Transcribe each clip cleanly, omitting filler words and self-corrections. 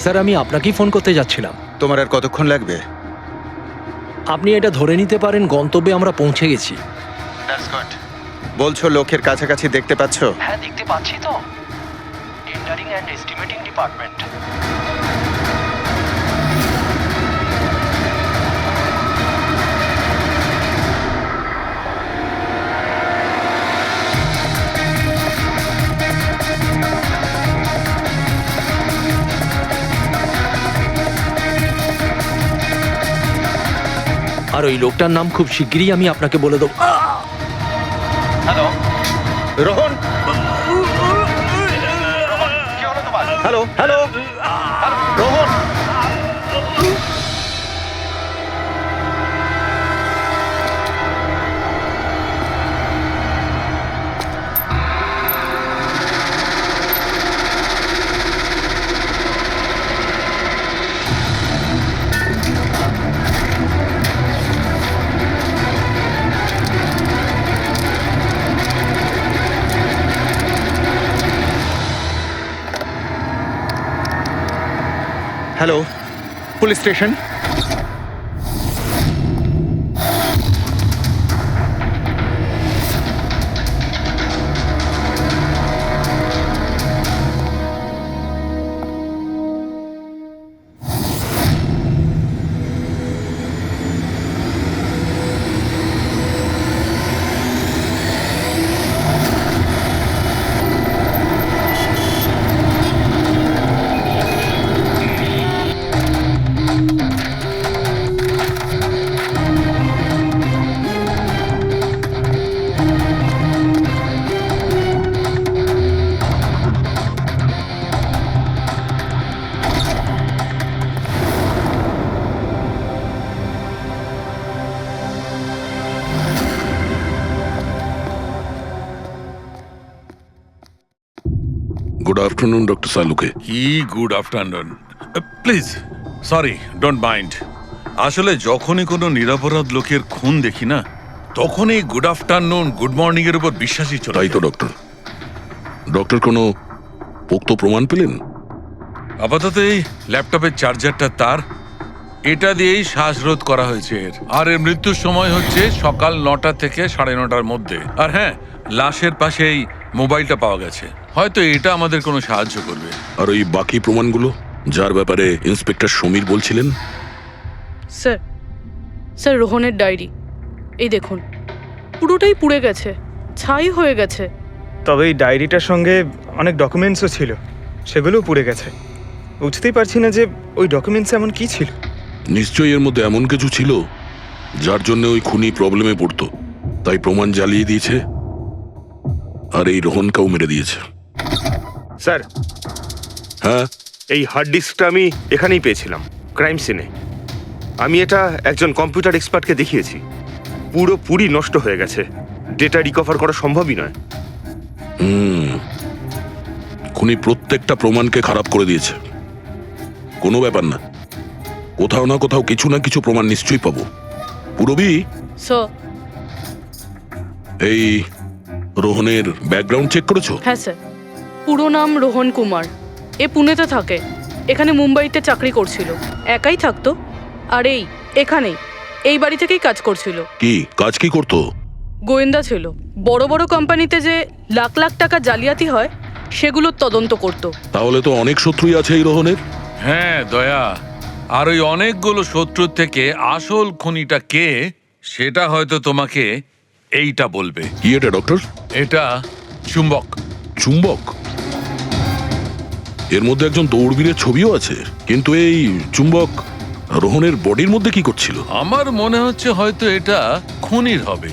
Sir, আমি আপনাকেই phone করতে যাচ্ছিলাম। তোমার আর কতক্ষণ লাগবে? আপনি এটা ধরে নিতে পারেন গন্তব্যে আমরা পৌঁছে গেছি। বলছো লোকের কাছাকাছি দেখতে পাচ্ছ? হ্যাঁ, দেখতে পাচ্ছি তো। Tendering and estimating department. আর ওই লোকটার নাম খুব শিগগিরই আমি আপনাকে বলে দেবো। Hello Rohan, hello hello Rohan. Hello, police station. Good afternoon, Dr. Saluke. Good afternoon. Please, sorry, don't mind. আসলে যখনই কোনো নিরপরাধ লোকের খুন দেখি না, তখনই গুড আফটারনুন, গুড মর্নিং এর উপর বিশ্বাসই চলে তাই তো যায়। ডক্টর। ডক্টর কোনো পোক্ত প্রমাণ পেলেন? আপাতত এই ল্যাপটপের চার্জারটা তার, এটা দিয়েই শ্বাসরোধ করা হয়েছে এর। আর এর মৃত্যুর সময় হচ্ছে সকাল 9টা থেকে 9:30টার মধ্যে। আর হ্যাঁ, লাশের পাশেই মোবাইলটা পাওয়া গেছে। হয়তো এটা আমাদের কোনো সাহায্য করবে। আর ওই বাকি প্রমাণগুলো যার ব্যাপারে ইন্সপেক্টর সমীর বলছিলেন? স্যার, স্যার রোহনের ডায়েরি এই দেখুন, পুরোটাই পুড়ে গেছে, ছাই হয়ে গেছে। তবে এই ডায়েরিটার সঙ্গে অনেক ডকুমেন্টসও ছিল, সেগুলোও পুড়ে গেছে। বুঝতেই পারছি না যে ওই ডকুমেন্টস এমন কি ছিল। নিশ্চয়ই এর মধ্যে এমন কিছু ছিল যার জন্য ওই খুনি প্রবলেমে পড়তো, তাই প্রমাণ জ্বালিয়ে দিয়েছে আর এই রোহনকেও মেরে দিয়েছে। স্যার, হ্যাঁ, এই হার্ড ডিস্কটা আমি এখানেই পেয়েছিলাম, ক্রাইম সিনে। আমি এটা একজন কম্পিউটার এক্সপার্টকে দেখিয়েছি। পুরোপুরি নষ্ট হয়ে গেছে, ডেটা রিকভার করা সম্ভবই নয়। খুনি প্রত্যেকটা প্রমাণকে খারাপ করে দিয়েছে। কোনো ব্যাপার না, কোথাও না কোথাও কিছু না কিছু প্রমাণ নিশ্চয়ই পাবো। পুরবি, স্যার। এই রোহনের ব্যাকগ্রাউন্ড চেক করেছো? হ্যাঁ স্যার, পুরো নাম রোহন কুমার। এ পুনেতে থাকে, এখানে মুম্বাইতে চাকরি করছিল, একাই থাকতো। আর এখানেই এই বাড়ি থেকেই কাজ করছিল। কি কাজ কি করতো? গোয়েন্দা ছিল। বড় বড় কোম্পানিতে যে লাখ লাখ টাকা জালিয়াতি হয় সেগুলোর তদন্ত করত। তাহলে তো অনেক শত্রুই আছে এই রোহনের। হ্যাঁ দয়া, আর ওই অনেকগুলো শত্রুর থেকে আসল খুনিটা কে সেটা হয়তো তোমাকে এইটা বলবে। কি এটা ডক্টর? এটা চুম্বক। চুম্বক? এর মধ্যে একজন দৌড়বীরের ছবিও আছে, কিন্তু এই চুম্বক রোহনের বডির মধ্যে কি করছিল? আমার মনে হচ্ছে হয়তো এটা খুনির হবে।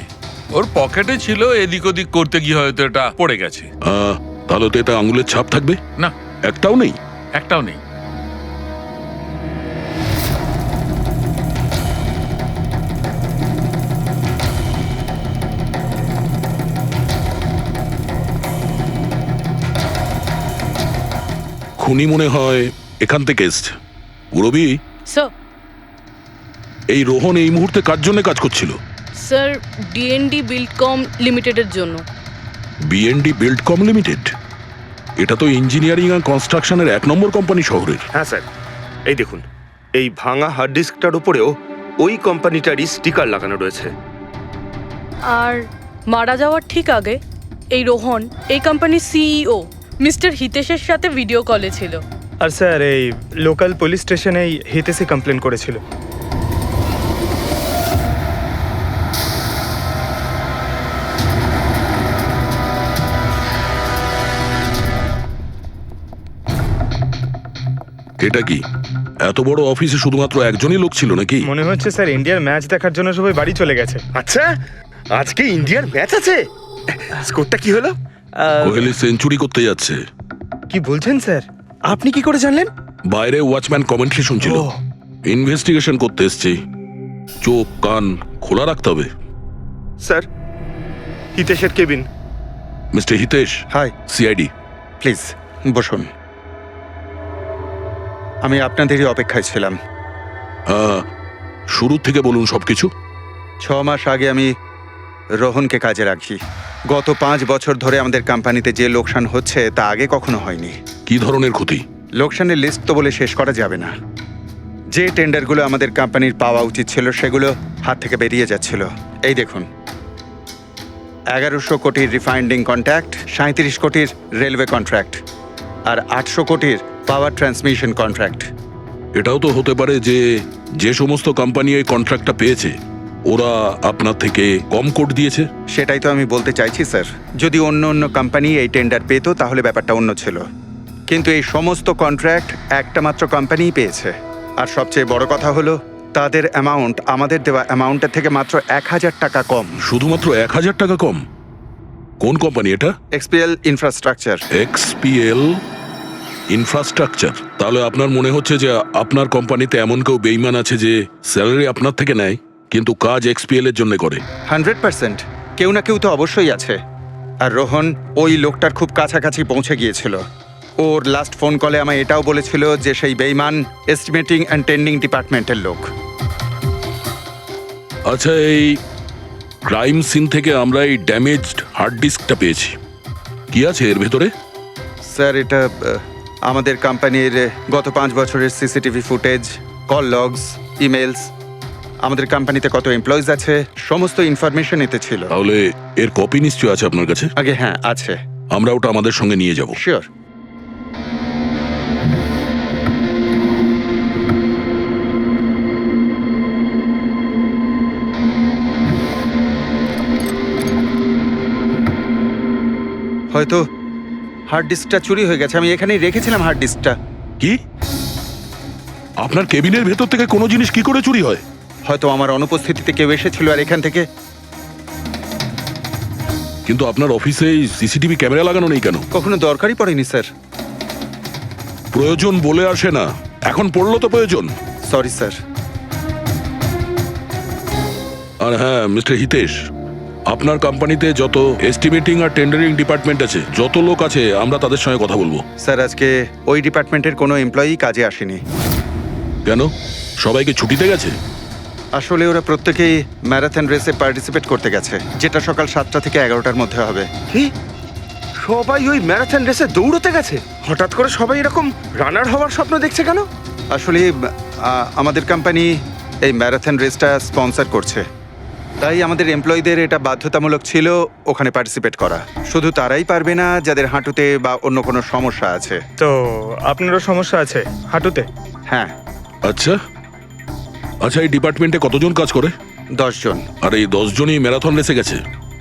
ওর পকেটে ছিল, এদিক ওদিক করতে গিয়ে হয়তো এটা পড়ে গেছে। তাহলে তো এটা আঙুলের ছাপ থাকবে? না, একটাও নেই। একটাও নেই। খুনি মনে হয় এখান থেকে এসছে। পুরবি, স্যার। এই রোহন এই মুহূর্তে কার জন্য কাজ করছিল? স্যার, ডিএনডি বিল্ডকম লিমিটেডের জন্য। BND Buildcom limited? এটা তো ইঞ্জিনিয়ারিং আর কনস্ট্রাকশনের 1 নম্বর কোম্পানি শহরের। হ্যাঁ স্যার, এই দেখুন, এই ভাঙা হার্ড ডিস্কটার উপরেও ওই কোম্পানিটারই স্টিকার লাগানো রয়েছে। আর মারা যাওয়ার ঠিক আগে এই রোহন এই কোম্পানির সিইও মিস্টার হিতেশের সাথে ভিডিও কলে ছিল। আর স্যার এই লোকাল পুলিশ স্টেশনেই হিতেশই কমপ্লেন করেছিল। এটা কি এত বড় অফিসে শুধুমাত্র একজনই লোক ছিল নাকি? মনে হচ্ছে স্যার ইন্ডিয়ার ম্যাচ দেখার জন্য সবাই বাড়ি চলে গেছে। আচ্ছা, আজকে ইন্ডিয়ার ম্যাচ আছে? স্কোরটা কি হলো? কোহলি সেঞ্চুরি করতে যাচ্ছে। কি বলছেন স্যার? আপনি কি করে জানলেন? বাইরে ওয়াচম্যান কমেন্ট্রি শুনছিল। ইনভেস্টিগেশন করতে এসছি, চোখ কান খোলা রাখতে হবে। স্যার, হিতেশের cabin. Mister Hitesh, hi, CID. Please বসুন। আমি আপনাদেরই অপেক্ষায় ছিলাম। শুরু থেকে বলুন সবকিছু। 6 মাস আগে আমি রোহনকে কাজে রাখি। গত 5 বছর ধরে আমাদের কোম্পানিতে যে লোকসান হচ্ছে তা আগে কখনো হয়নি। কি ধরনের ক্ষতি? লোকসানের লিস্ট তো বলে শেষ করা যাবে না। যে টেন্ডারগুলো আমাদের কোম্পানির পাওয়া উচিত ছিল সেগুলো হাত থেকে বেরিয়ে যাচ্ছিল। এই দেখুন, 1100 কোটির রিফাইন্ডিং কন্ট্রাক্ট, 37 কোটির রেলওয়ে কন্ট্রাক্ট, আর 800 কোটির পাওয়ার ট্রান্সমিশন কন্ট্রাক্ট। এটাও তো হতে পারে যে যে সমস্ত কোম্পানি এই কন্ট্রাক্টটা পেয়েছে ওরা আপনার থেকে কম কোট দিয়েছে। সেটাই তো আমি বলতে চাইছি স্যার। যদি অন্য অন্য কোম্পানি এই টেন্ডার পেতো তাহলে ব্যাপারটা অন্য ছিল, কিন্তু এই সমস্ত কন্ট্রাক্ট একটা মাত্র কোম্পানিই পেয়েছে। আর সবচেয়ে বড় কথা হলো তাদের অ্যামাউন্ট আমাদের দেওয়া অ্যামাউন্টের থেকে মাত্র 1000 টাকা কম। শুধুমাত্র 1000 টাকা কম? কোন কোম্পানি এটা? XPL infrastructure. XPL infrastructure. তাহলে আপনার মনে হচ্ছে যে আপনার কোম্পানিতে এমন কেউ বেইমান আছে যে স্যালারি আপনার থেকে নেয় কিন্তু কাজ এক্সপিএল এর জন্য করে? 100% কেউ না কেউ তো অবশ্যই আছে। আর রোহন ওই লোকটার খুব কাছাকাছি পৌঁছে গিয়েছিল। ওর লাস্ট ফোন কলে আমায় এটাও বলেছিল যে সেই বেইমান এস্টিমেটিং অ্যান্ড টেন্ডিং ডিপার্টমেন্টের লোক। আচ্ছা, এই ক্রাইম সিন থেকে আমরা এই ড্যামেজড হার্ড ডিস্কটা পেয়েছি। কি আছে এর ভেতরে? স্যার, এটা আমাদের কোম্পানির গত 5 বছরের CCTV footage, call logs, emails, আমাদের কোম্পানিতে কত এমপ্লয়িজ আছে, সমস্ত ইনফরমেশন এতে ছিল। তাহলে এর কপি নিশ্চয়ই আছে আপনার কাছে? আগে হ্যাঁ আছে। আমরা ওটা আমাদের সঙ্গে নিয়ে যাব। শিওর। হয়তো হার্ড ডিস্কটা চুরি হয়ে গেছে। আমি এখানেই রেখেছিলাম হার্ড ডিস্কটা। কি? আপনার কেবিনের ভেতর থেকে কোনো জিনিস কি করে চুরি হয়? হয়তো আমার অনুপস্থিতিতে কেউ এসেছিল আর এখান থেকে। কিন্তু আপনার অফিসে সিসিটিভি ক্যামেরা লাগানো নেই কেন? কখনো দরকারই পড়েনি স্যার। প্রয়োজন বলে আসে না, এখন পড়লো তো প্রয়োজন। Sorry sir. আর হ্যাঁ মিস্টার হিতেশ, আপনার কোম্পানিতে যত এস্টিমেটিং আর টেন্ডারিং ডিপার্টমেন্ট আছে, যত লোক আছে, আমরা তাদের সঙ্গে কথা বলবো। স্যার, আজকে ওই ডিপার্টমেন্টের কোনো এমপ্লয়ি কাজে আসেনি। কেন? সবাইকে ছুটিতে গেছে? আসলে ওরা প্রত্যেকেই ম্যারাথন রেসে পার্টিসিপেট করতে গেছে, যেটা সকাল 7টা থেকে 11টার মধ্যে হবে। কি? সবাই ওই ম্যারাথন রেসে দৌড়তে গেছে? হঠাৎ করে সবাই এরকম রানার হওয়ার স্বপ্ন দেখছে কেন? আসলে আমাদের কোম্পানি এই ম্যারাথন রেসটা স্পন্সর করছে, তাই আমাদের এমপ্লয়ীদের এটা বাধ্যতামূলক ছিল ওখানে পার্টিসিপেট করা। শুধু তারাই পারবে না যাদের হাঁটুতে বা অন্য কোনো সমস্যা আছে। তো আপনারও সমস্যা আছে হাঁটুতে? হ্যাঁ। আচ্ছা আচ্ছা, এই ডিপার্টমেন্টে কতজন কাজ করে? 10 জন। আর এই 10 জনই ম্যারাথন রেসে গেছে?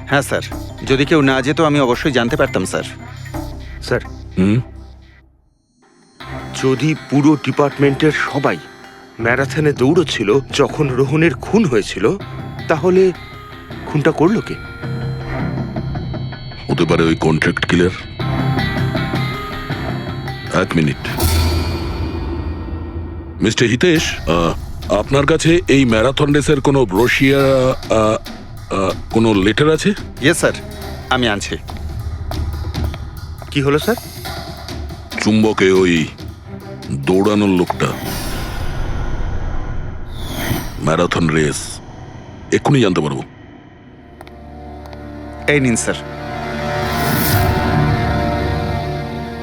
হ্যাঁ স্যার, যদি কেউ না যেত আমি অবশ্যই জানতে পারতাম স্যার। স্যার, হুম, যদি পুরো ডিপার্টমেন্টের সবাই ম্যারাথনে দৌড়চ্ছিল যখন রোহনের খুন হয়েছিল, তাহলে খুনটা করলো কে? হতে পারে ওই কন্ট্রাক্ট কিলার। 1 মিনিট। মিস্টার হিতেশ, আপনার কাছে এই ম্যারাথন রেসের কোনো ব্রোশিয়া, কোনো লেটার আছে? ইয়েস স্যার, আমি আনছি। কি হলো স্যার? চুম্বকে ওই দৌড়ানোর লোকটা, ম্যারাথন রেস, এক্ষুনি জানতে পারবো। এই নিন sir.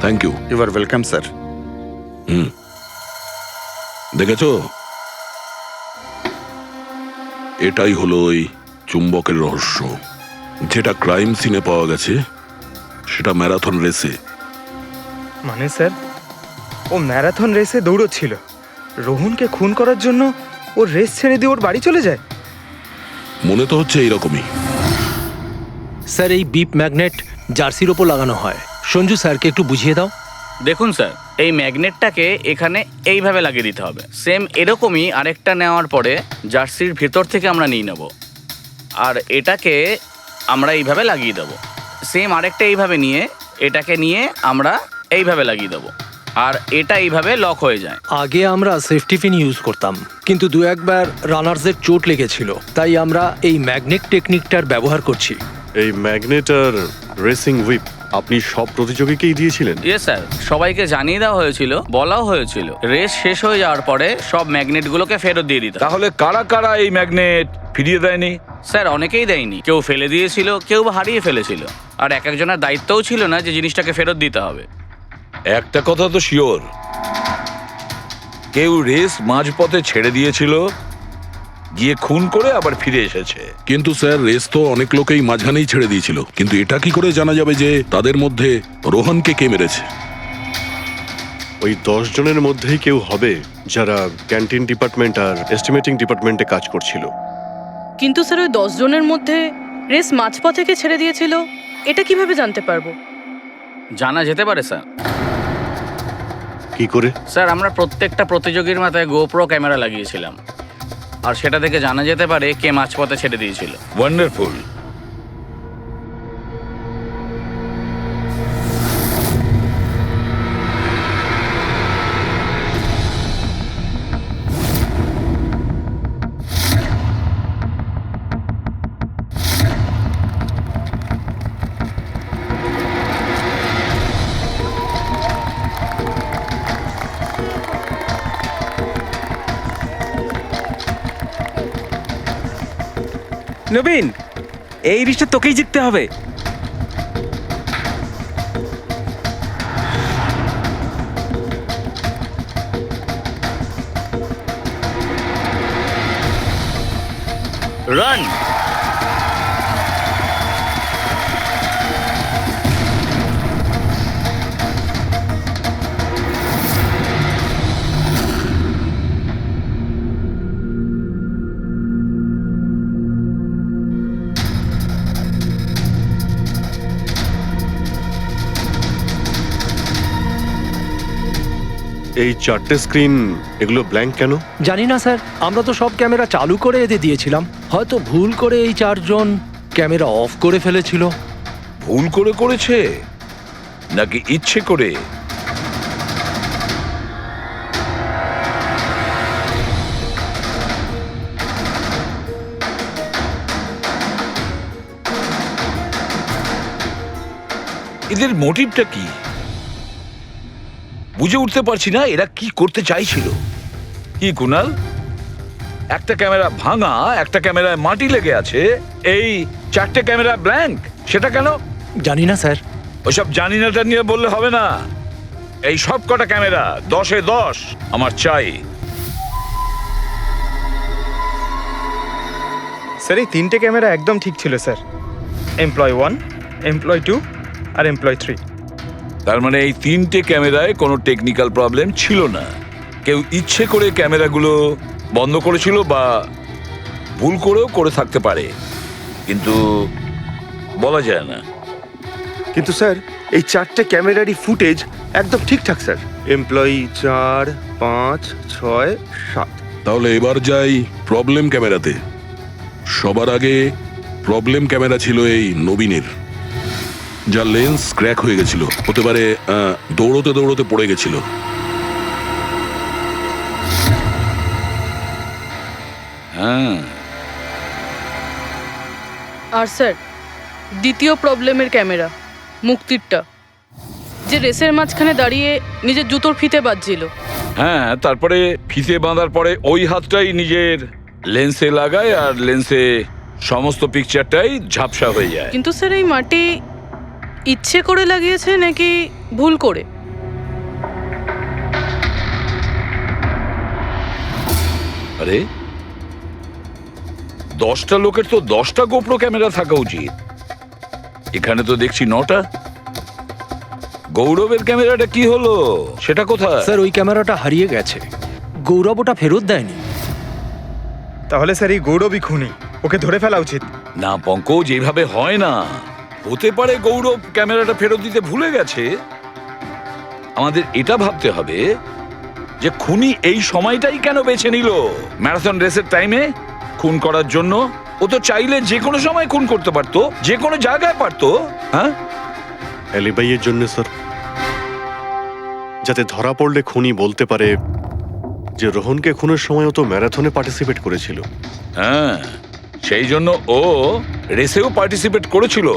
Thank you. You are welcome sir. হুম। দেখেছো, এটাই হলো ওই চুম্বকের রহস্য। যেটা ক্রাইম সিনে পাওয়া গেছে সেটা ম্যারাথন রেসে। মানে স্যার, ও ম্যারাথন রেসে দৌড়চ্ছিল, রোহনকে খুন করার জন্য ও রেস ছেড়ে দিয়ে ওর বাড়ি চলে যায়। মনে তো হচ্ছে এইরকমই। স্যার, এই বিপ ম্যাগনেট জার্সির ওপর লাগানো হয়। সঞ্জু স্যারকে একটু বুঝিয়ে দাও। দেখুন স্যার, এই ম্যাগনেটটাকে এখানে এইভাবে লাগিয়ে দিতে হবে। সেম এরকমই আরেকটা নেওয়ার পরে জার্সির ভেতর থেকে আমরা নিয়ে নেব, আর এটাকে আমরা এইভাবে লাগিয়ে দেবো। সেম আরেকটা এইভাবে নিয়ে এটাকে নিয়ে আমরা এইভাবে লাগিয়ে দেবো, আর এটা এইভাবে লক হয়ে যায়। আগে আমরা সেফটি পিন ইউজ করতাম, কিন্তু দু একবার রানার্সদের চোট লেগেছিল, তাই আমরা এই ম্যাগনেট টেকনিকটার ব্যবহার করছি। এই ম্যাগনেট আর রেসিং হুইপ আপনি সব প্রতিযোগীকেই দিয়েছিলেন? ইয়েস স্যার, সবাইকে জানিয়ে দেওয়া হয়েছিল, বলাও হয়েছিল রেস শেষ হয়ে যাওয়ার পরে সব ম্যাগনেটগুলোকে ফেরত দিয়ে দিতে। তাহলে কারা কারা এই ম্যাগনেট ফিরিয়ে দেয়নি? স্যার, অনেকেই দেয়নি, কেউ ফেলে দিয়েছিল, কেউ বা হারিয়ে ফেলেছিল, আর এক একজনের দায়িত্বও ছিল না যে জিনিসটাকে ফেরত দিতে হবে। একটা কথা তো শিওর, কেউ রেস মাঝপথে ছেড়ে দিয়েছিল, গিয়ে খুন করে আবার ফিরে এসেছে। কিন্তু স্যার, রেস তো অনেক লোকেই মাঝখানেই ছেড়ে দিয়েছিল, কিন্তু এটা কি করে জানা যাবে যে তাদের মধ্যে রোহনকে কে মেরেছে? ওই 10 জনের মধ্যেই কেউ হবে যারা ক্যান্টিন ডিপার্টমেন্ট আর এস্টিমেটিং ডিপার্টমেন্টে কাজ করছিল। কিন্তু স্যার, ওই 10 জনের মধ্যে রেস মাঝপথ থেকে ছেড়ে দিয়েছিল, এটা কিভাবে জানতে পারবো? জানা যেতে পারে স্যার। কি করে? স্যার, আমরা প্রত্যেকটা প্রতিযোগীর মাথায় গোপ্রো ক্যামেরা লাগিয়েছিলাম, আর সেটা থেকে জানা যেতে পারে কে মাঝপথে ছেড়ে দিয়েছিল। ওয়ান্ডারফুল। নবীন, এই রিশটা তোকেই জিততে হবে। রান। এই 4টে স্ক্রিন, এগুলো ব্ল্যাঙ্ক কেন? জানি না স্যার, আমরা তো সব ক্যামেরা চালু করে এদের দিয়েছিলাম। হয়তো ভুল করে এই 4 জন ক্যামেরা অফ করে ফেলেছিল। ভুল করে করেছে নাকি ইচ্ছে করে? এদের মোটিভটা কি বুঝে উঠতে পারছি না। এরা কি করতে চাইছিল? কি কুনাল, একটা ক্যামেরা ভাঙা, একটা ক্যামেরায় মাটি লেগে আছে, এই 4টে ক্যামেরা ব্ল্যাঙ্ক, সেটা কেন? জানি না স্যার। ওইসব জানি নাটা নিয়ে বললে হবে না। এই সব কটা ক্যামেরা 10-এ 10 আমার চাই। স্যার, এই 3টে ক্যামেরা একদম ঠিক ছিল স্যার। এমপ্লয় 1, এমপ্লয় 2 আর এমপ্লয় 3। তার মানে এই 3টে ক্যামেরায় কোনো টেকনিক্যাল প্রবলেম ছিল না। কেউ ইচ্ছে করে ক্যামেরাগুলো বন্ধ করেছিল বা ভুল করেও করে থাকতে পারে, কিন্তু বলা যায় না। কিন্তু স্যার, এই 4টে ক্যামেরারই ফুটেজ একদম ঠিকঠাক স্যার। এমপ্লয়ি 4, 5, 6, 7। তাহলে এবার যাই প্রবলেম ক্যামেরাতে। সবার আগে প্রবলেম ক্যামেরা ছিল এই নবীনের, যার লেন্স ক্র্যাক হয়ে গেছিল। হতে পারে দৌড়তে দৌড়তে পড়ে গেছিল। হ্যাঁ, আর স্যার, দ্বিতীয় প্রবলেমের ক্যামেরা, মুক্তিরটা, যে রেসের মাঝখানে দাঁড়িয়ে নিজের জুতোর ফিতে বাজছিল। হ্যাঁ, তারপরে ফিতে বাঁধার পরে ওই হাতটাই নিজের লেন্সে লাগায়, আর লেন্সে সমস্ত পিকচারটাই ঝাপসা হয়ে যায়। কিন্তু স্যার, এই মাটি ইচ্ছে করে লাগিয়েছে নাকি ভুল করে? আরে 10টা লোকের তো 10টা গোপ্রো ক্যামেরা থাকা উচিত, এখানে তো দেখছি 9টা। গৌরবের ক্যামেরাটা কি হলো, সেটা কোথায়? স্যার ওই ক্যামেরাটা হারিয়ে গেছে, গৌরব ওটা ফেরত দেয়নি। তাহলে স্যার এই গৌরবই খুনি, ওকে ধরে ফেলা উচিত। না পঙ্কজ, এইভাবে হয় না। হতে পারে গৌরব ক্যামেরাটা ফেরত দিতে ভুলে গেছে। আমাদের এটা ভাবতে হবে যে খুনি এই সময়টাই কেন বেছে নিল ম্যারাথন রেসের টাইমে খুন করার জন্য। ও তো চাইলে যে কোনো সময় খুন করতে পারতো, যে কোনো জায়গায় পারতো। হ্যাঁ, অ্যালিবাইয়ের জন্য স্যার, যাতে ধরা পড়লে খুনি বলতে পারে যে রোহনকে খুনের সময় ও তো ম্যারাথনে পার্টিসিপেট করেছিল। হ্যাঁ, সেই জন্য ও রেসেও পার্টিসিপেট করেছিল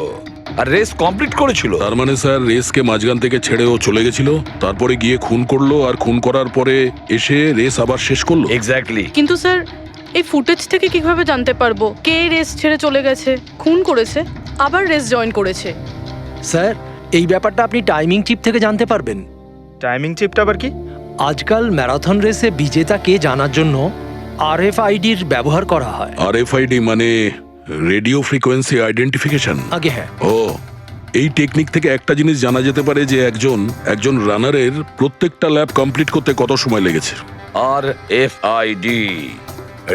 আর রেস কমপ্লিট করেছিল। তার মানে স্যার রেসকে মাঝখান থেকে ছেড়ে ও চলে গেছিল, তারপরে গিয়ে খুন করলো, আর খুন করার পরে এসে রেস আবার শেষ করলো। এক্স্যাক্টলি। কিন্তু স্যার এই ফুটেজ থেকে কিভাবে জানতে পারবো কে রেস ছেড়ে চলে গেছে, খুন করেছে, আবার রেস জয়েন করেছে? স্যার এই ব্যাপারটা আপনি টাইমিং চিপ থেকে জানতে পারবেন। টাইমিং চিপটা আবার কি? আজকাল ম্যারাথন রেসে বিজেতা কে জানার জন্য RFIDর ব্যবহার করা হয়। RFID মানে রেডিও ফ্রিকোয়েন্সি আইডেন্টিফিকেশন। আগে হ্যাঁ, ও, এই টেকনিক থেকে একটা জিনিস জানা যেতে পারে যে একজন রানারের প্রত্যেকটা ল্যাব কমপ্লিট করতে কত সময় লেগেছে। RFID,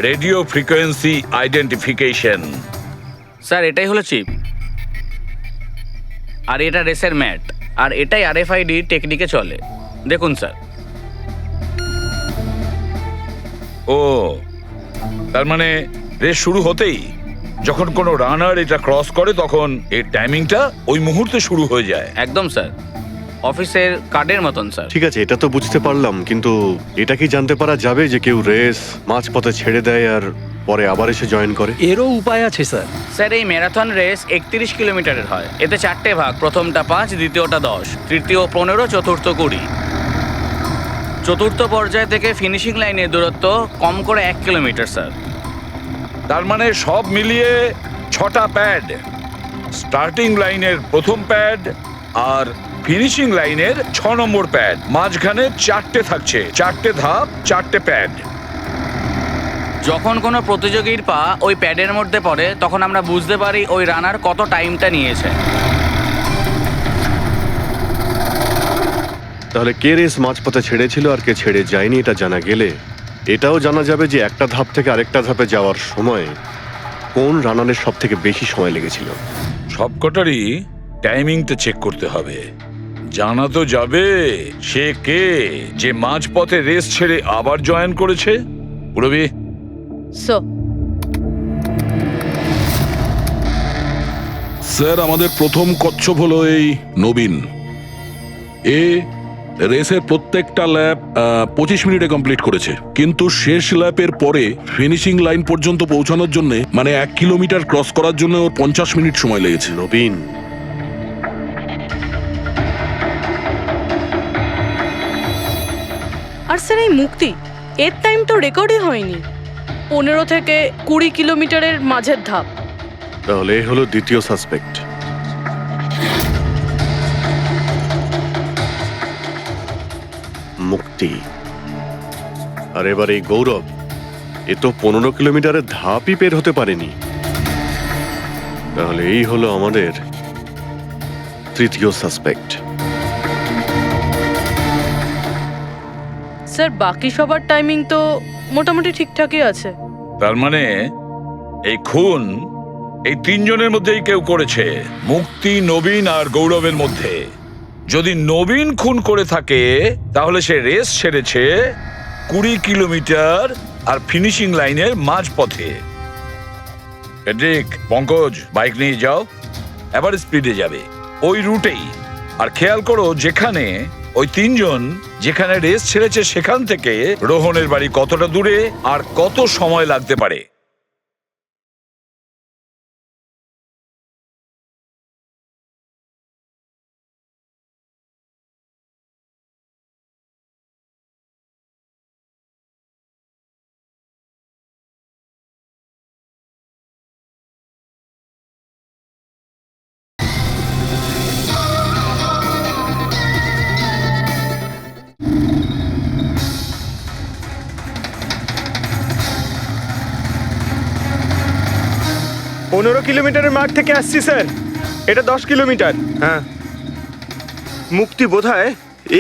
radio frequency identification. Sir এটাই হলো চিপ, আর এটা রেসের ম্যাট, আর এটাই RFID টেকনিকে চলে। দেখুন স্যার। ও, তার মানে রেস শুরু হতেই যখন কোনো রানার এটা ক্রস করে তখন এর টাইমিংটা ওই মুহূর্তে শুরু হয়ে যায়। একদম স্যার, অফিসের কার্ডের মতন স্যার। ঠিক আছে, এটা তো বুঝতে পারলাম, কিন্তু এটা কি জানতে পারা যাবে যে কেউ রেস মাঝপথে ছেড়ে দেয় আর পরে আবার এসে জয়েন করে? এরও উপায় আছে স্যার। স্যার এই ম্যারাথন রেস 31 কিলোমিটারের হয়। এতে 4টে ভাগ, প্রথমটা 5, দ্বিতীয়টা 10, তৃতীয় 15, চতুর্থ 20। চতুর্থ পর্যায় থেকে ফিনিশিং লাইনের দূরত্ব কম করে 1 কিলোমিটার স্যার। তার মানে সব মিলিয়ে 6টা প্যাড, স্টার্টিং লাইনের প্রথম প্যাড আর ফিনিশিং লাইনের 6 নম্বর প্যাড, মাঝখানে 4টে থাকছে, 4টে ধাপ, 4টে প্যাড। যখন কোনো প্রতিযোগীর পা ওই প্যাডের মধ্যে পড়ে তখন আমরা বুঝতে পারি ওই রানার কত টাইমটা নিয়েছে। তাহলে কে রেস মাঝপথে ছেড়েছিল আর কে ছেড়ে যায়নি এটা জানা গেলে এটাও জানা যাবে যে একটা ধাপ থেকে আরেকটা ধাপে যাওয়ার সময় কোন রানারের সব থেকে বেশি সময় লেগেছিল। সবকটারই টাইমিংটা চেক করতে হবে। জানা তো যাবে সে কে যে মাঝপথে রেস ছেড়ে আবার জয়েন করেছে। পুরবি, স্যার আমাদের প্রথম কচ্ছপ হলো এই নবীন। এ রেসের প্রত্যেকটা ল্যাপ 25 মিনিটে কমপ্লিট করেছে, কিন্তু শেষ ল্যাপের পরে ফিনিশিং লাইন পর্যন্ত পৌঁছানোর জন্য মানে 1 কিলোমিটার ক্রস করার জন্য ওর 50 মিনিট সময় লেগেছে। নবীন, আর স্যার এই মুক্তি, এর টাইম তো রেকর্ডই হয়নি। 15 থেকে 20 কিলোমিটারের মাঝের ধাপ। তাহলে এ হলো দ্বিতীয় সাসপেক্ট। মুক্তি। আর এবার এই গৌরব, এ তো 15 কিলোমিটারের ধাপই পের হতে পারেনি। তাহলে এই হলো আমাদের তৃতীয় সাসপেক্ট। স্যার বাকি সবার টাইমিং তো মোটামুটি ঠিকঠাকই আছে। তার মানে এই খুন এই 3 জনের মধ্যেই কেউ করেছে, মুক্তি, নবীন আর গৌরবের মধ্যে। যদি নবীন খুন করে থাকে তাহলে সে রেস ছেড়েছে 20 কিলোমিটার আর ফিনিশিং লাইনের মাঝপথে। ফেডরিক, পঙ্কজ, বাইক নিয়ে যাও, এবার স্পিডে যাবে ওই রুটেই। আর খেয়াল করো যেখানে ওই 3 জন যেখানে রেস ছেড়েছে সেখান থেকে রোহনের বাড়ি কতটা দূরে আর কত সময় লাগতে পারে। 15 কিলোমিটারের মার্ক থেকে আসছি স্যার। এটা 10 কিলোমিটার। হ্যাঁ, মুক্তি বোধহয়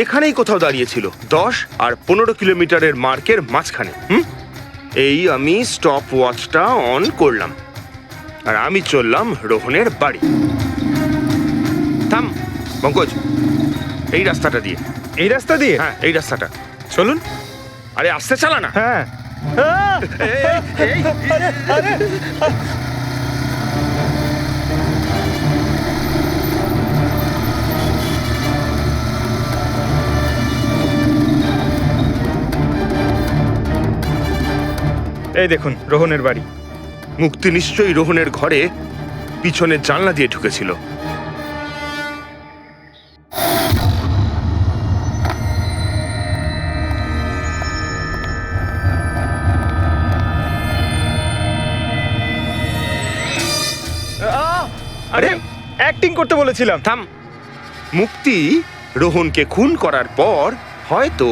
এখানেই কোথাও দাঁড়িয়েছিল, 10 আর 15 কিলোমিটারের মার্কের মাঝখানে। এই আমি স্টপ ওয়াচটা অন করলাম আর আমি চললাম রোহনের বাড়ি। থাম পঙ্কজ, এই রাস্তাটা দিয়ে। এই রাস্তা দিয়ে? হ্যাঁ, এই রাস্তাটা। চলুন। আরে আস্তে চালা না। হ্যাঁ। আরে এই দেখুন রোহনের বাড়ি। মুক্তি নিশ্চয়ই রোহনের ঘরে পিছনের জানলা দিয়ে ঢুকেছিল। আরে অ্যাক্টিং করতে বলেছিলাম। থাম। মুক্তি রোহনকে খুন করার পর হয়তো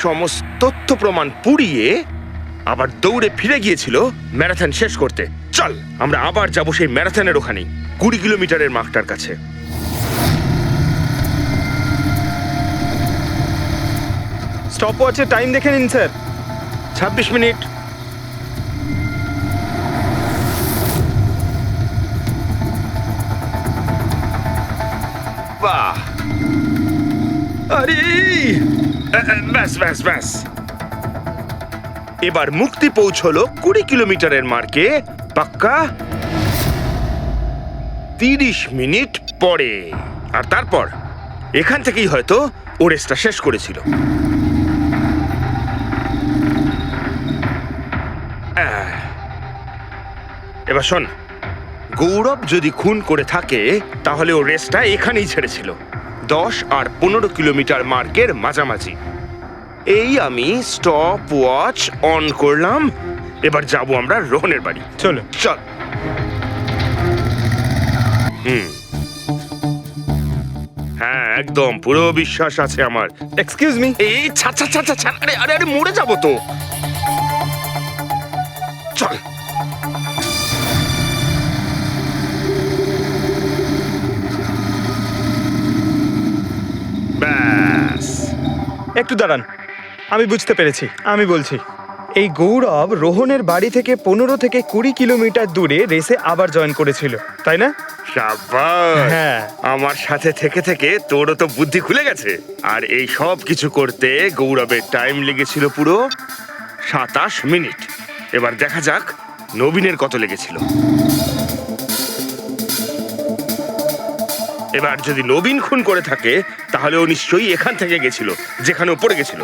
সমস্ত তথ্য প্রমাণ পুড়িয়ে আবার দৌড়ে ফিরে গিয়েছিল ম্যারাথন শেষ করতে। চল আমরা আবার যাব সেই ম্যারাথনের ওখানে, 20 কিলোমিটারের মার্কটার কাছে। স্টপ ওয়াচের টাইম দেখে নিন স্যার। 26 মিনিট। বাহ, আরে ব্যাস ব্যাস ব্যাস। এবার মুক্তি পৌঁছলো 20 কিলোমিটারের মার্কে পাক্কা 30 মিনিট পরে। আর তারপর এখান থেকেই হয়তো ও রেসটা শেষ করেছিল। এবার শোন, গৌরব যদি খুন করে থাকে তাহলে ও রেসটা এখানেই ছেড়েছিল, 10 আর 15 কিলোমিটার মার্কের মাঝামাঝি। এই আমি স্টপ ওয়াচ অন করলাম। এবার যাব আমরা রোহনের বাড়ি। চলো। চল। হ্যাঁ, একদম পুরো বিশ্বাস আছে আমার। Excuse me. এই ছাড় ছাড় ছাড় ছাড়, আরে আরে আরে মরে যাবো তো। চল। ব্যাস। একটু দাঁড়ান, আমি বুঝতে পেরেছি। আমি বলছি, এই গৌরব রোহনের বাড়ি থেকে 15 থেকে 20 কিলোমিটার দূরে রেসে আবার জয়েন করেছিল, তাই না? শাবাশ। হ্যাঁ। আমার সাথে থেকে থেকে তোরও তো বুদ্ধি খুলে গেছে। আর এই সব কিছু করতে গৌরবের টাইম লেগেছিল পুরো 27 মিনিট। এবার দেখা যাক নবীনের কত লেগেছিল। এবার যদি নবীন খুন করে থাকে তাহলে ও নিশ্চয়ই এখান থেকে গেছিল, যেখানে ও পড়ে গেছিল।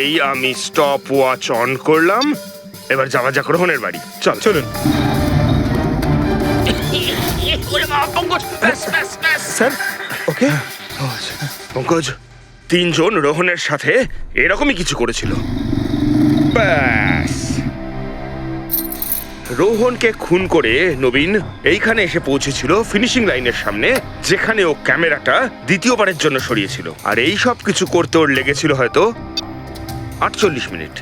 এই আমি স্টপ ওয়াচ অন করলাম। এবার যাওয়া যাক রোহনের বাড়ি। চল। চলুন স্যার। ওকে পঙ্কজ, 3 জন রোহনের সাথে এরকমই কিছু করেছিল। ব্যাস। রোহনকে খুন করে নবীন এইখানে এসে পৌঁছেছিল ফিনিশিং লাইনের সামনে, যেখানে ও ক্যামেরাটা দ্বিতীয়বারের জন্য সরিয়েছিল। আর এই সব কিছু করতে ওর লেগেছিল হয়তো 48 মিনিট।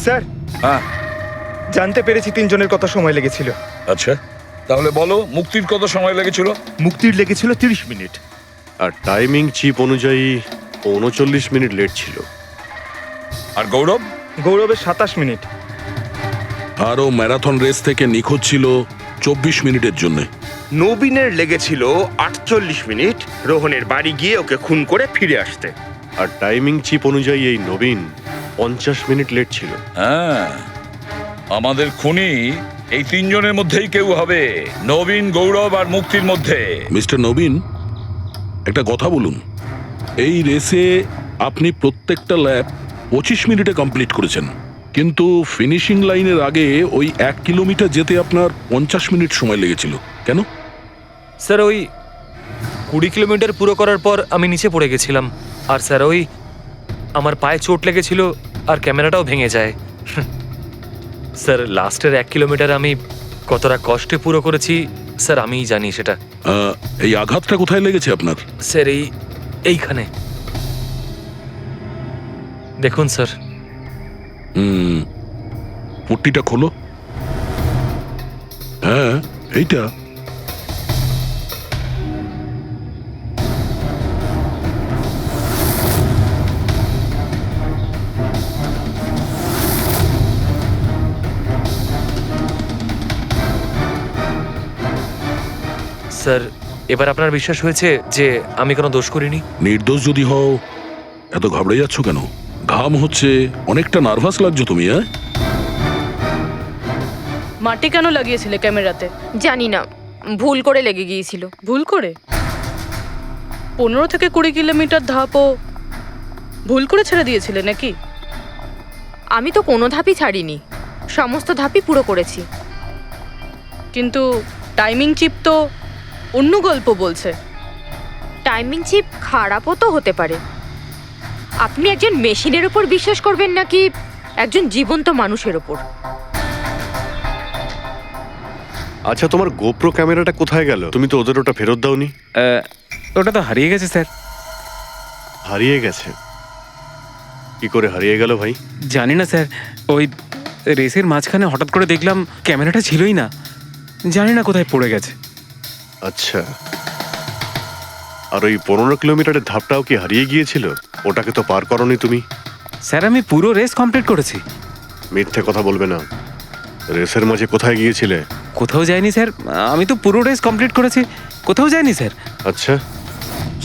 স্যার, হ্যাঁ জানতে পেরেছি 3 জনের কত সময় লেগেছিল। আচ্ছা, তাহলে বলো মুক্তির কত সময় লেগেছিল? মুক্তির লেগেছিল 30 মিনিট। আর টাইমিং চিপ অনুযায়ী 39 মিনিট লেট ছিল। আর গৌরব? গৌরবের 27 মিনিট। আরও ম্যারাথন রেস থেকে নিখোঁজ ছিল 24 মিনিটের জন্য। নবীনের লেগেছিল 48 মিনিট রোহনের বাড়ি গিয়ে ওকে খুন করে ফিরে আসতে। আর টাইমিং চিপ অনুযায়ী এই নবীন 50 মিনিট লেট ছিল। হ্যাঁ, আমাদের খুনি এই 3 জনের মধ্যেই কেউ হবে, নবীন, গৌরব আর মুক্তির মধ্যে। মিস্টার নবীন, একটা কথা বলুন। এই রেসে আপনি প্রত্যেকটা ল্যাপ 25 মিনিটে কমপ্লিট করেছেন, কিন্তু ফিনিশিং লাইনের আগে ওই 1 কিলোমিটার যেতে আপনার 50 মিনিট সময় লেগেছিল। কেন? স্যার, ওই 20 কিলোমিটার পুরো করার পর আমি নিচে পড়ে গেছিলাম। আর স্যার, ওই আমার পায়ে চোট লেগেছিল আর ক্যামেরাটাও ভেঙে যায়। স্যার, লাস্টের 1 কিলোমিটার আমি কতটা কষ্টে পুরো করেছি স্যার আমিই জানি সেটা। এই আঘাতটা কোথায় লেগেছে আপনার? স্যার, এইখানে দেখুন স্যার। পট্টিটা খোলো। হ্যাঁ, এইটা। স্যার এবার আপনার বিশ্বাস হয়েছে যে আমি কোনো দোষ করিনি? নির্দোষ যদি হও, এত ঘাবড়ে যাচ্ছ কেন? ঘাম হচ্ছে, অনেকটা নার্ভাস লাগছো তুমি, হ্যাঁ? মাটি কেন লাগিয়েছিলে ক্যামেরাতে? জানি না, ভুল করে লেগে গিয়েছিল। ভুল করে? 15 থেকে 20 কিলোমিটার ধাপও ভুল করে ছেড়ে দিয়েছিলে নাকি? আমি তো কোনো ধাপই ছাড়িনি, সমস্ত ধাপই পুরো করেছি। কিন্তু টাইমিং চিপ তো অন্য গল্প বলছে। টাইমিং চিপ খারাপও তো হতে পারে। আপনি একজন মেশিনের উপর বিশ্বাস করবেন নাকি একজন জীবন্ত মানুষের উপর? আচ্ছা, তোমার গোপ্রো ক্যামেরাটা কোথায় গেল? তুমি তো ওদের ওটা ফেরত দাওনি। ওটা তো হারিয়ে গেছে স্যার। হারিয়ে গেছে? কি করে হারিয়ে গেল ভাই? জানি না স্যার, ওই রেসের মাঝখানে হঠাৎ করে দেখলাম ক্যামেরাটা ছিলই না, জানি না কোথায় পড়ে গেছে। আচ্ছা, আর ওই 15 কিলোমিটারের ধাপটাও কি হারিয়ে গিয়েছিল? ওটাকে তো পার করনি তুমি। স্যার আমি পুরো রেস কমপ্লিট করেছি। মিথ্যে কথা বলবে না। রেসের মাঝে কোথায় গিয়েছিলে? কোথাও যায়নি স্যার, আমি তো পুরো রেস কমপ্লিট করেছি, কোথাও যায়নি স্যার। আচ্ছা,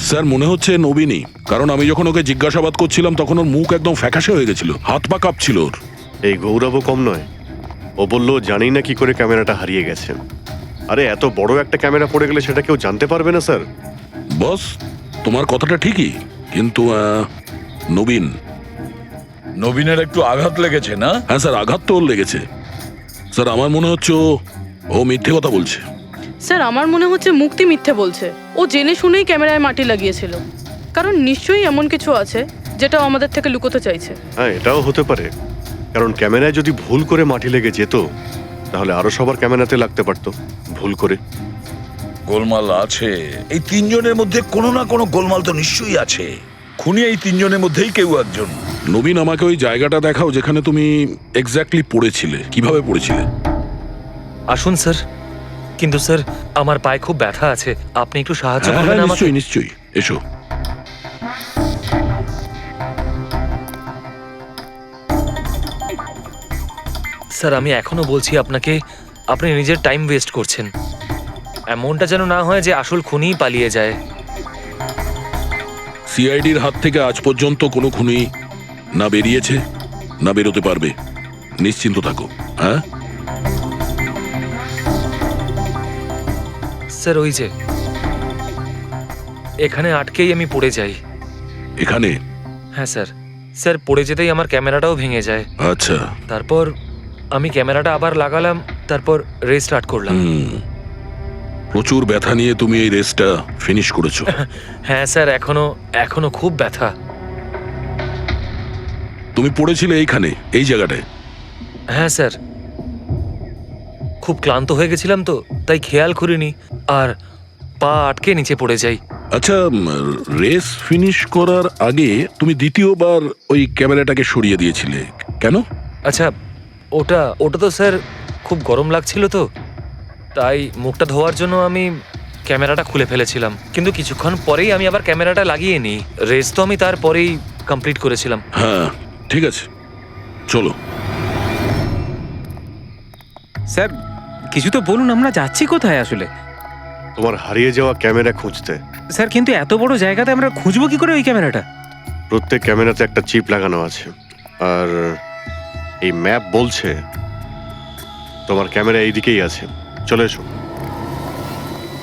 স্যার মনে হচ্ছে নবীনই, কারণ আমি যখন ওকে জিজ্ঞাসাবাদ করছিলাম তখন ওর মুখ একদম ফ্যাকাশে হয়ে গেছিল, হাত পা কাঁপছিল ওর। এই গৌরবও কম নয়। ও বললো জানি না কি করে ক্যামেরাটা হারিয়ে গেছে। আরে এত বড় একটা ক্যামেরা পড়ে গেলে সেটা কেউ জানতে পারবে না স্যার। বস, তোমার কথাটা ঠিকই, কিন্তু নবীন। নবীনের একটু আঘাত লেগেছে না? হ্যাঁ স্যার, আঘাত তো ওর লেগেছে। স্যার আমার মনে হচ্ছে ও মিথ্যে কথা বলছে। স্যার আমার মনে হচ্ছে মুক্তি মিথ্যে বলছে। ও জেনে শুনেই ক্যামেরায় মাটি লাগিয়েছিল, কারণ নিশ্চয়ই এমন কিছু আছে যেটা ও আমাদের থেকে লুকোতে চাইছে। হ্যাঁ, এটাও হতে পারে, কারণ ক্যামেরায় যদি ভুল করে মাটি লেগে যেত তাহলে আরো সবার ক্যামেরাতে লাগতে পারতো ভুল করে। গোলমাল আছে, এই তিনজনের মধ্যে কোনো না কোনো গোলমাল তো নিশ্চয়ই আছে। খুনি এই তিনজনের মধ্যেই কেউ একজন। নবীন, আমাকে ওই জায়গাটা দেখাও যেখানে তুমি এক্স্যাক্টলি পড়েছিলে। কিভাবে পড়েছিলে? আসুন স্যার। কিন্তু স্যার আমার পায়ে খুব ব্যথা আছে, আপনি একটু সাহায্য হ্যাঁ, করবেন আমাকে? নিশ্চয়ই নিশ্চয়ই, এসো। স্যার আমি এখনো বলছি আপনাকে, আপনি নিজের টাইম ওয়েস্ট করছেন। এমনটা যেন না হয় যে আসল খুনিই পালিয়ে যায়। সিআইডির হাত থেকে আজ পর্যন্ত কোনো খুনি না বেরিয়েছে না বেরোতে পারবে, নিশ্চিন্ত থাকো। হ্যাঁ স্যার ওই যে এখানে আটকেই আমি পড়ে যাই। এখানে? হ্যাঁ স্যার, স্যার পড়ে যেতেই আমার ক্যামেরাটাও ভেঙে যায়। আচ্ছা, তারপর আমি ক্যামেরাটা আবার লাগালাম, তারপর রেস স্টার্ট করলাম। প্রচুর ব্যথা নিয়ে তুমি এই রেসটা ফিনিশ করেছো। হ্যাঁ স্যার, এখনো খুব ব্যথা। তুমি পড়েছিলে এইখানে, এই জায়গাটায়? হ্যাঁ স্যার, খুব ক্লান্ত হয়ে গেছিলাম তো, তাই খেয়াল করিনি আর পা আটকে নিচে পড়ে যাই। আচ্ছা, রেস ফিনিশ করার আগে তুমি দ্বিতীয়বার ওই ক্যামেরাটাকে সরিয়ে দিয়েছিলে কেন? আচ্ছা, ওটা তো স্যার খুব গরম লাগছিল তো, তাই মুখটা ধোয়ার জন্য আমি ক্যামেরাটা খুলে ফেলেছিলাম। কিন্তু কিছুক্ষণ পরেই আমি আবার ক্যামেরাটা লাগিয়ে নিই। রেস তো আমি তারপরেই কমপ্লিট করেছিলাম। হ্যাঁ ঠিক আছে, চলো। স্যার কিছু তো বলুন, আমরা যাচ্ছি কোথায় আসলে? তোমার হারিয়ে যাওয়া ক্যামেরা খুঁজতে। স্যার কিন্তু এত বড় জায়গাতে আমরা খুঁজবো কি করে ওই ক্যামেরাটা? প্রত্যেক ক্যামেরাতে একটা চিপ লাগানো আছে, আর এই ম্যাপ বলছে তোমার ক্যামেরা এইদিকেই আছে। চলে এসো।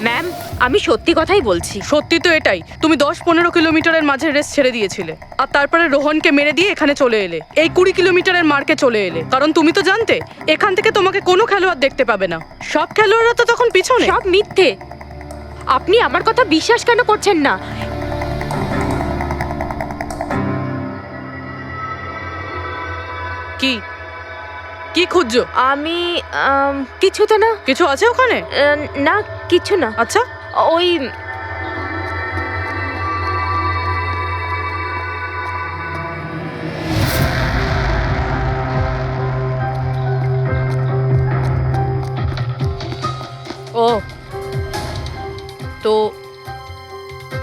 ম্যাম, আমি সত্যি কথাই বলছি। সত্যি তো এটাই, তুমি 10-15 কিলোমিটারের মাঝে রেস ছেড়ে দিয়েছিলে, আর তারপরে রোহনকে মেরে দিয়ে এখানে চলে এলে, এই 20 কিলোমিটারের মার্কে চলে এলে। কারণ তুমি তো জানতে এখান থেকে তোমাকে কোনো খেলোয়াড় দেখতে পাবে না। সব খেলোয়াড়রা তো তখন পিছনে। সব মিথ্যে। আপনি আমার কথা বিশ্বাস কেন করছেন না? কি কি খুঁজছো? আমি কিছু তো না। কিছু আছে ওখানে? না, কিছু না। আচ্ছা, ওই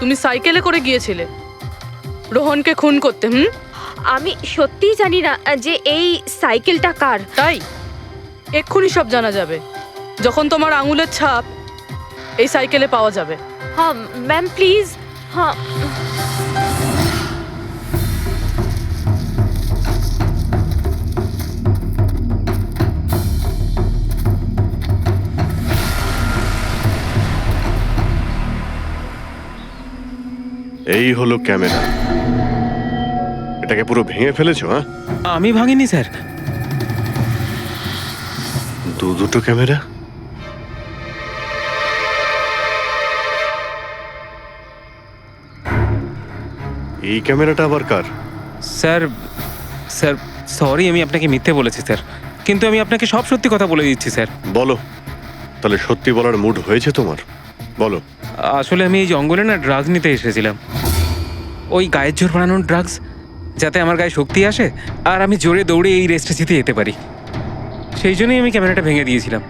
তুমি সাইকেলে করে গিয়েছিলে রোহনকে খুন করতে। আমি সত্যিই জানি না যে এই সাইকেলটা কার। তাই এক্ষুনি সব জানা যাবে যখন তোমার আঙুলের ছাপ এই সাইকেলে পাওয়া যাবে। হ্যাঁ ম্যাম প্লিজ। হ্যাঁ এই হলো ক্যামেরা। এটাকে পুরো ভেঙে ফেলেছো? হ্যাঁ, আমি ভাঙিনি স্যার। দুটো ক্যামেরা। এই ক্যামেরাটা আবার কার? স্যার স্যার সরি, আমি আপনাকে মিথ্যে বলেছি স্যার, কিন্তু আমি আপনাকে সব সত্যি কথা বলে দিচ্ছি স্যার। বলো, তাহলে সত্যি বলার মুড হয়েছে তোমার? বলো। আসলে আমি এই জঙ্গলে না ড্রাগস নিতে এসেছিলাম, ওই গায়ের জোর বানানোর ড্রাগস, যাতে আমার গায়ে শক্তি আসে আর আমি জোরে দৌড়ে এই রেসটা জিতে যেতে পারি। সেই জন্যই আমি ক্যামেরাটা ভেঙে দিয়েছিলাম।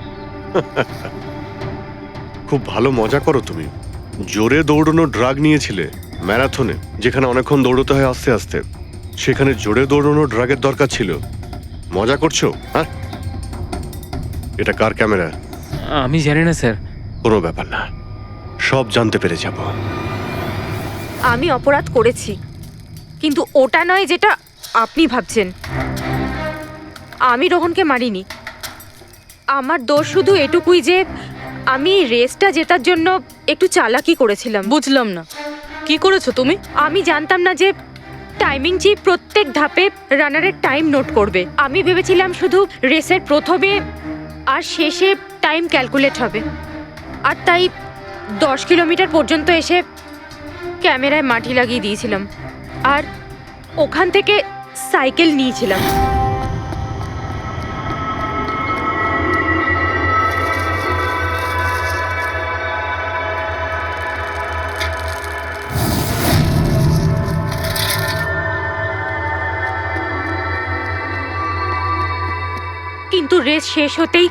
খুব ভালো মজা করো তুমি। জোরে দৌড়ানো ড্রাগ নিয়েছিলে ম্যারাথনে, যেখানে অনেকক্ষণ দৌড়তে হয় আস্তে আস্তে, সেখানে জোরে দৌড়ানো ড্রাগের দরকার ছিল। মজা করছো? হ্যাঁ, এটা কার ক্যামেরা? আমি জানি না স্যার। কোনো ব্যাপার না, সব জানতে পেরে যাব। আমি অপরাধ করেছি, কিন্তু ওটা নয় যেটা আপনি ভাবছেন। আমি রোহনকে মারিনি। আমার দোষ শুধু এটুকুই যে আমি এই রেসটা জেতার জন্য একটু চালাকি করেছিলাম। বুঝলাম না, কি করেছো তুমি? আমি জানতাম না যে টাইমিং চিপ প্রত্যেক ধাপে রানারের টাইম নোট করবে। আমি ভেবেছিলাম শুধু রেসের প্রথমে আর শেষে টাইম ক্যালকুলেট হবে, আর তাই 10 কিলোমিটার পর্যন্ত এসে ক্যামেরায় মাটি লাগিয়ে দিয়েছিলাম আর ওখান থেকে সাইকেল নিয়েছিলাম। কিন্তু রেস শেষ হতেই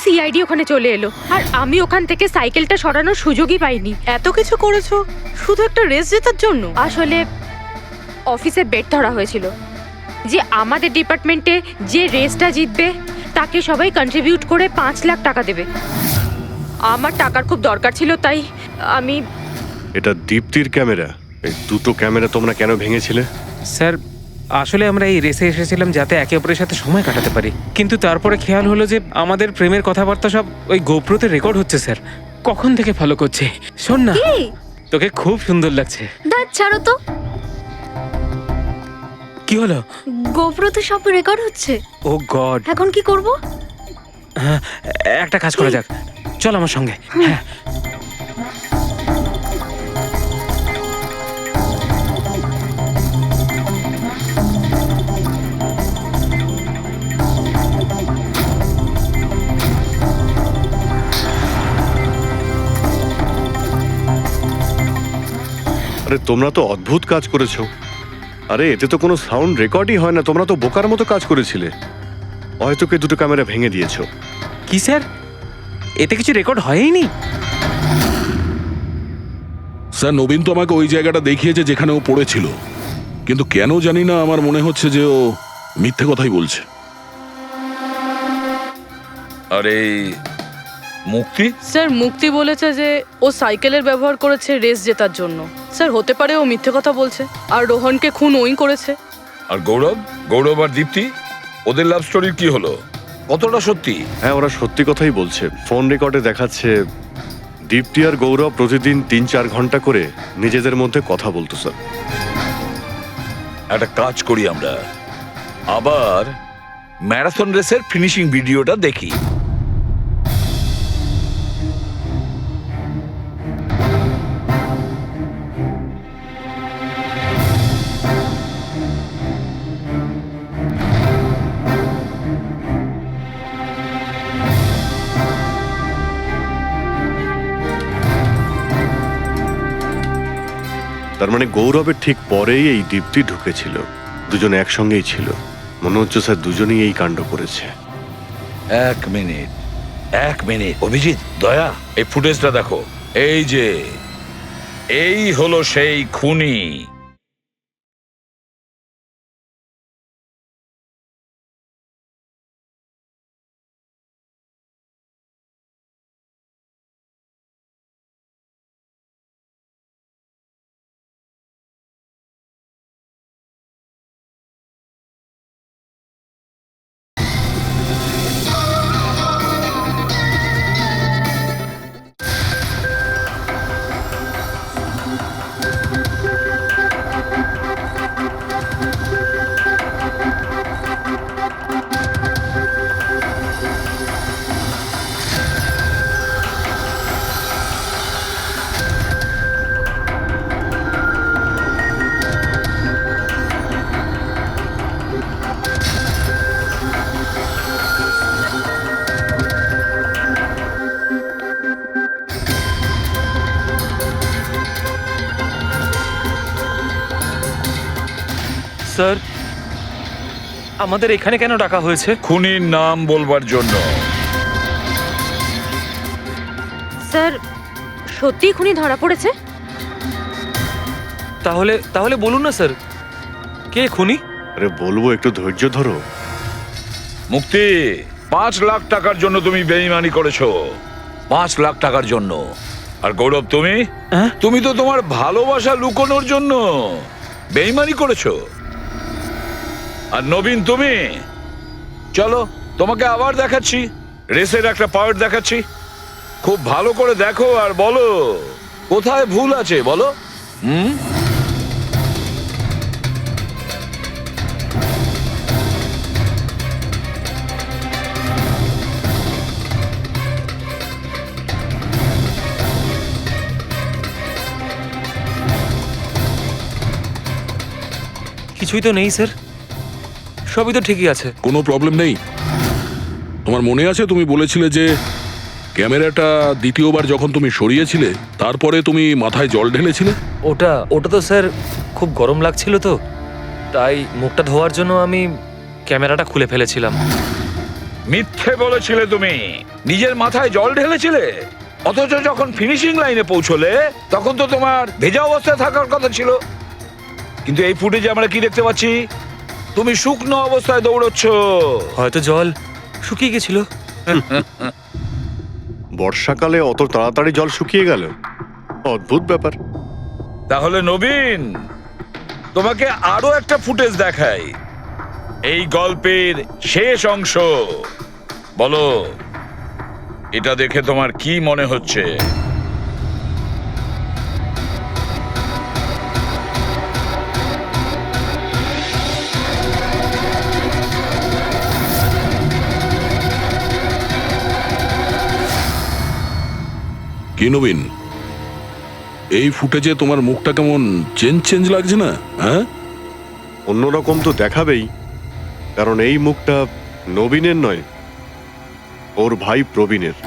সিআইডি ওখানে চলে এলো আর আমি ওখান থেকে সাইকেলটা সরানোর সুযোগই পাইনি। এত কিছু করেছো শুধু একটা রেস জেতার জন্য? আসলে অফিসে বেট ধরা হয়েছিল যে আমাদের ডিপার্টমেন্টে যে রেসটা জিতবে তাকে সবাই কন্ট্রিবিউট করে 5 লাখ টাকা দেবে। আমার টাকার খুব দরকার ছিল, তাই আমি। এটা দীপ্তির ক্যামেরা। এই দুটো ক্যামেরা তোমরা কেন ভেঙেছিলে? স্যার আসলে আমরা এই রেসে এসেছিলাম যাতে একে অপরের সাথে সময় কাটাতে পারি, কিন্তু তারপরে খেয়াল হলো যে আমাদের প্রেমের কথাবার্তা সব ওই গোপ্রোতে রেকর্ড হচ্ছে। স্যার কখন থেকে ফলো করছে। শোন না, তোকে খুব সুন্দর লাগছে। দাঁত ছাড়ো তো। কি হলো? গোপ্রোতে সব রেকর্ড হচ্ছে। ও গড, এখন কি করব? হ্যাঁ, একটা কাজ করা যাক, চল আমার সঙ্গে। হ্যাঁ, আরে তোমরা তো অদ্ভুত কাজ করেছো। আরে এতে তো কোনো সাউন্ড রেকর্ডই হয় না। তোমরা তো বোকার মতো কাজ করেছিলে। হয়তো কে দুটো ক্যামেরা ভেঙে দিয়েছো। কি স্যার, এতে কিছু রেকর্ড হয়নি? স্যার নবীন তো আমাকে ওই জায়গাটা দেখিয়েছে যেখানে ও পড়েছিল, কিন্তু কেন জানি না আমার মনে হচ্ছে যে ও মিথ্যে কথাই বলছে। আরে মুক্তি? স্যার মুক্তি বলেছে যে ও সাইকেলের ব্যবহার করেছে রেস জেতার জন্য। স্যার হতে পারে ও মিথ্যে কথা বলছে আর রোহনকে খুন ওই করেছে। আর গৌরব আর দীপ্তি, ওদের লাভ স্টোরির কি হলো? কতটা সত্যি? হ্যাঁ, ওরা সত্যি কথাই বলছে। ফোন রেকর্ডে দেখাচ্ছে দীপ্তি আর গৌরব প্রতিদিন 3-4 ঘন্টা করে নিজেদের মধ্যে কথা বলতো। স্যার একটা কাজ করি, আমরা আবার ম্যারাথন রেসের ফিনিশিং ভিডিওটা দেখি। তার মানে গৌরবের ঠিক পরেই এই দীপ্তি ঢুকেছিল। দুজন একসঙ্গেই ছিল। মনে হচ্ছে স্যার দুজনেই এই কাণ্ড করেছে। এক মিনিট অভিজিৎ, দয়া, এই ফুটেজটা দেখো। এই যে এই হলো সেই খুনি। স্যার, আমাদের এখানে কেন ডাকা হয়েছে? খুনির নাম বলবার জন্য। স্যার, সত্যি খুনি ধরা পড়েছে? তাহলে তাহলে বলুন না স্যার, কে খুনি? আরে বলবো, একটু ধৈর্য ধরো। মুক্তি, 5 লাখ টাকার জন্য তুমি বেইমানি করেছো। 5 লাখ টাকার জন্য। আর গৌরব, তুমি তুমি তো তোমার ভালোবাসা লুকোনোর জন্য বেইমানি করেছো। আর নবীন, তুমি চলো, তোমাকে আবার দেখাচ্ছি, রেসের একটা পার্ট দেখাচ্ছি। খুব ভালো করে দেখো আর বলো কোথায় ভুল আছে, বলো। কিছুই তো নেই স্যার, সবই তো ঠিকই আছে। কোনো প্রবলেম নেই। তোমার মনে আছে তুমি বলেছিলে যে ক্যামেরাটা দ্বিতীয়বার যখন তুমি সরিয়েছিলে তারপরে তুমি মাথায় জল ঢেলেছিলে? ওটা তো স্যার খুব গরম লাগছিল, তো তাই মুখটা ধোয়ার জন্য আমি ক্যামেরাটা খুলে ফেলেছিলাম। মিথ্যে বলেছিলে তুমি, নিজের মাথায় জল ঢেলেছিলে। অথচ যখন ফিনিশিং লাইনে পৌঁছলে তখন তো তোমার ভেজা অবস্থায় থাকার কথা ছিল। কিন্তু এই ফুটেজে আমরা কি দেখতে পাচ্ছি? তুমি শুকনো অবস্থায় দৌড়চ্ছ। হয়তো জল শুকিয়ে গেছিল। বর্ষাকালে অত তাড়াতাড়ি জল শুকিয়ে গেল, অদ্ভুত ব্যাপার। তাহলে নবীন, তোমাকে আরো একটা ফুটেজ দেখাই, এই গল্পের শেষ অংশ। বলো, এটা দেখে তোমার কি মনে হচ্ছে? কি নবীন, এই ফুটেজে তোমার মুখটা কেমন চেঞ্জ লাগছে না? হ্যাঁ, অন্যরকম তো দেখাবেই, কারণ এই মুখটা নবীনের নয়, ওর ভাই প্রবীণের।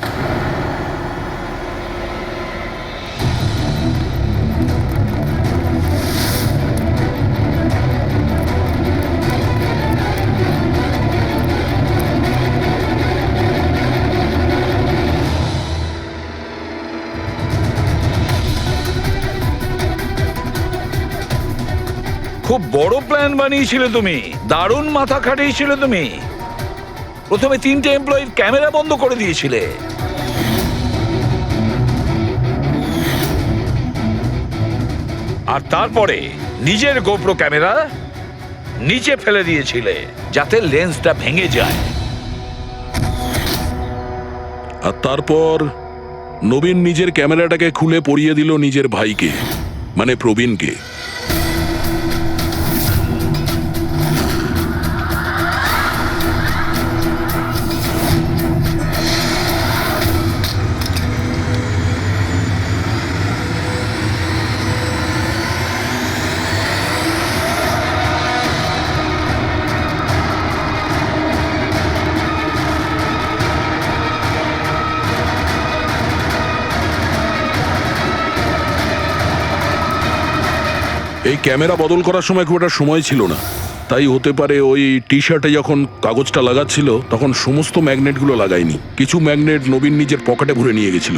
খুব বড় প্ল্যান বানিয়েছিলে তুমি, দারুণ মাথা খাটিয়েছিলে তুমি। প্রথমে 3টে এমপ্লয়ির ক্যামেরা বন্ধ করে দিয়েছিলে, আর তারপরে নিজের গোপ্রো ক্যামেরা নিচে ফেলে দিয়েছিলে যাতে লেন্সটা ভেঙে যায়। আর তারপর নবীন নিজের ক্যামেরাটাকে খুলে পরিয়ে দিল নিজের ভাইকে, মানে প্রবীণকে। এই ক্যামেরা বদল করার সময় খুব একটা সময় ছিল না, তাই হতে পারে ওই টি শার্টে যখন কাগজটা লাগাচ্ছিল তখন সমস্ত ম্যাগনেটগুলো লাগায়নি, কিছু ম্যাগনেট নবীন নিজের পকেটে ভরে নিয়ে গেছিল।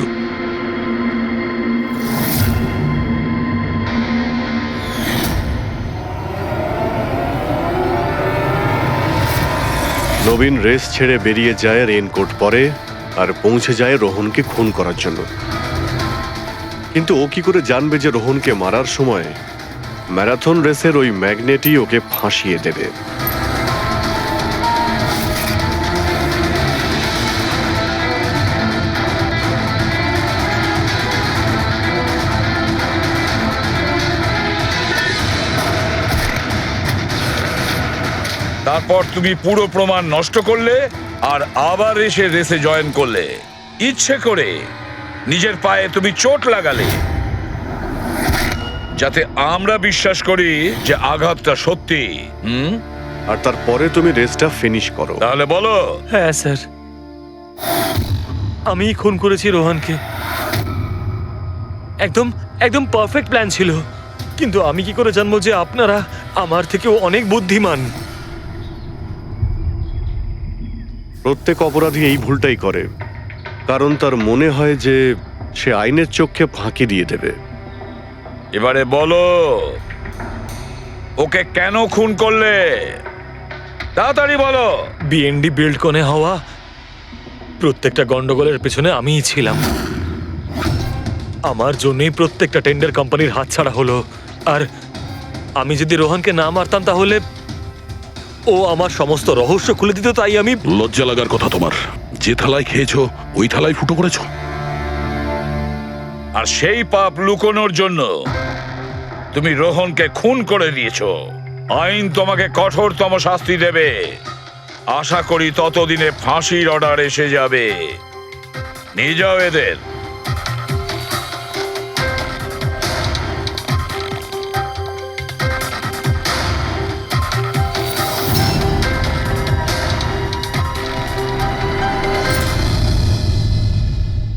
নবীন রেস ছেড়ে বেরিয়ে যায় রেইনকোট পরে আর পৌঁছে যায় রোহনকে খুন করার জন্য। কিন্তু ও কি করে জানবে যে রোহনকে মারার সময় ম্যারাথন রেসের ওই ম্যাগনেটই ওকে ফাঁসিয়ে দেবে? তারপর তুমি পুরো প্রমাণ নষ্ট করলে আর আবার এসে রেসে জয়েন করলে। ইচ্ছে করে নিজের পায়ে তুমি চোট লাগালে যাতে আমরা বিশ্বাস করি যে আঘাতটা সত্যি। আর তারপরে তুমি রেসটা ফিনিশ করো। তাহলে বলো। হ্যাঁ স্যার, আমি খুন করেছি রোহনকে। একদম একদম পারফেক্ট প্ল্যান ছিল, কিন্তু আমি কি করে জানবো যে আপনারা আমার থেকেও অনেক বুদ্ধিমান? প্রত্যেক অপরাধী এই ভুলটাই করে, কারণ তার মনে হয় যে সে আইনের চোখে ফাঁকি দিয়ে দেবে। এবারে বলো, ওকে কেন খুন করলে? তাড়াতাড়ি বলো। বিএনডি বিল্ডকনে হওয়া প্রত্যেকটা গন্ডগোলের পেছনে আমিই ছিলাম। আমার জন্যই প্রত্যেকটা টেন্ডার কোম্পানির হাতছাড়া হলো। আর আমি যদি রোহনকে না মারতাম তাহলে ও আমার সমস্ত রহস্য খুলে দিত। তাই আমি... লজ্জা লাগার কথা তোমার। যে থালায় খেয়েছো ওই থালায় ফুটো করেছো। আর সেই পাপ লুকোনোর জন্য তুমি রোহনকে খুন করে দিয়েছো। আইন তোমাকে কঠোরতম শাস্তি দেবে। আশা করি ততদিনে ফাঁসির অর্ডার এসে যাবে। নিয়ে যাও এদের।